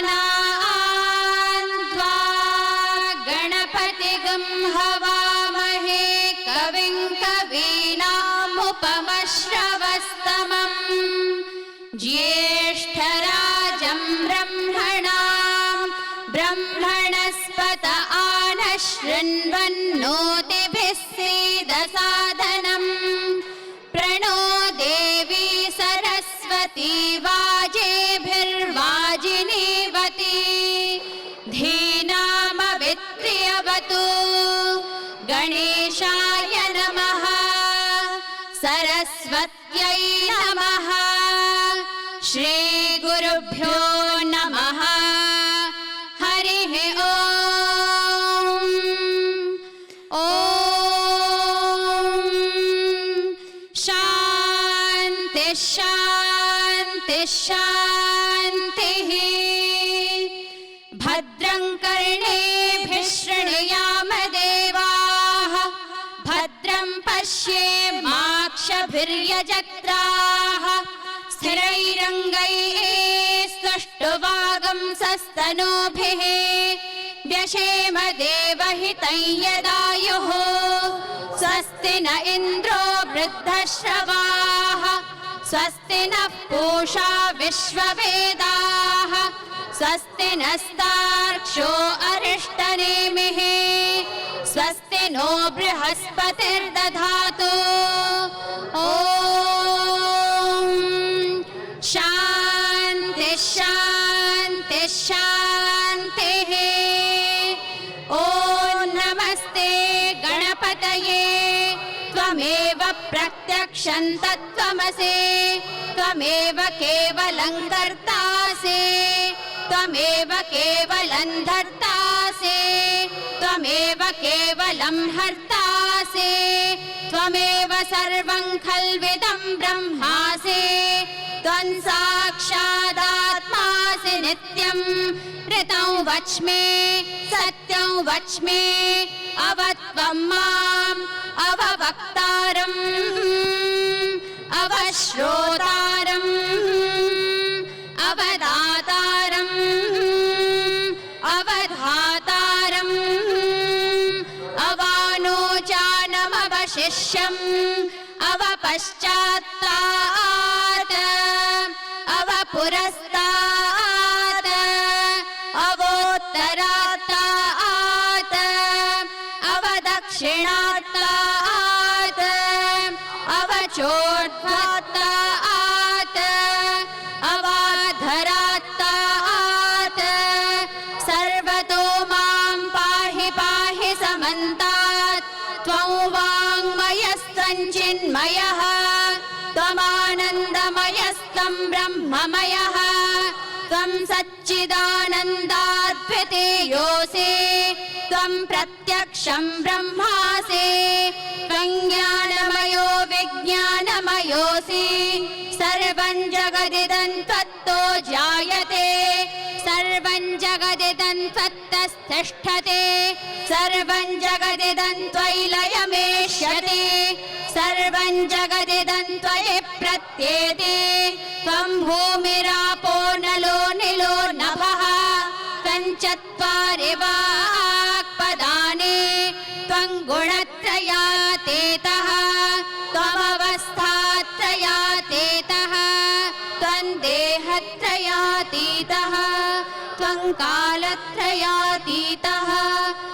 गणानां त्वा गणपतिगं हवामहे कविं कवीनामुपमश्रवस्तमम् ज्येष्ठराजं ब्रह्मणां ब्रह्मणस्पत आनशृण्वन्नोतिभिः सीदसादनम् प्रणो देवी सरस्वती वाजेभिर्वाजिनीवती धीनामवित्र्यवतु गणेशाय नमः सरस्वत्यै नमः श्रीगुरुभ्यो नमः हरिः ॐ शान्ति शान्ति शान्तिः भद्रं कर्णेभिः शृणुयाम देवाः भद्रं पश्येमाक्षभिर्यजत्राः स्थिरैरङ्गैः स्तुष्टुवागंसस्तनूभिः व्यशेम देवहितं यदायुः स्वस्ति न इन्द्रो वृद्धश्रवाः स्वस्ति नः पूषा विश्ववेदाः स्वस्ति नस्तार्क्ष्यो अरिष्टनेमिः स्वस्ति नो बृहस्पतिर्दधातु ॐ शान्ति शान्ति शान्तिः ॐ नमस्ते गणपतये त्वमेव प्रत्यक्षं तत्त्वमसि त्वमेव केवलं कर्तासि त्वमेव केवलं धर्तासि त्वमेव केवलं हर्तासि त्वमेव सर्वं खल्विदं ब्रह्मासि त्वं साक्षादात्मासि नित्यं ऋतं वच्मि सत्यं वच्मि अवत्वं माम् अववक्तारम् अवश्रोतारम् अवदातारम् अवधातारम् अवानोचानमवशिष्यम् अवपश्चात्तात् अवपुरस्तात् अवोत्तरात्तात् अवदक्षिणात्तात् अवचोर्ध्वात्तात् अवाधरात्तात् सर्वतो मां पाहि पाहि समन्तात् त्वं वाङ्मयस्त्वं चिन्मयः त्वमानन्दमयस्त्वं ब्रह्ममयः त्वं सच्चिदानन्दाद्वितीयोऽसि त्वं प्रत्यक्षं ब्रह्मासि त्वं ज्ञानमयो विज्ञानमयोऽसि सर्वं जगदिदं त्वत्तो जायते सर्वं जगदिदं त्वत्तस्तिष्ठते सर्वं जगदिदं त्वयि लयमेष्यति सर्वं जगदिदं त्वयि प्रत्येति त्वं भूमिरापो नलो निलो नभः त्वं चत्वारि वाक्पदानि त्वं गुणत्रयातीतः त्वमवस्थात्रयातीतः त्वं देहत्रयातीतः त्वं कालत्रयातीतः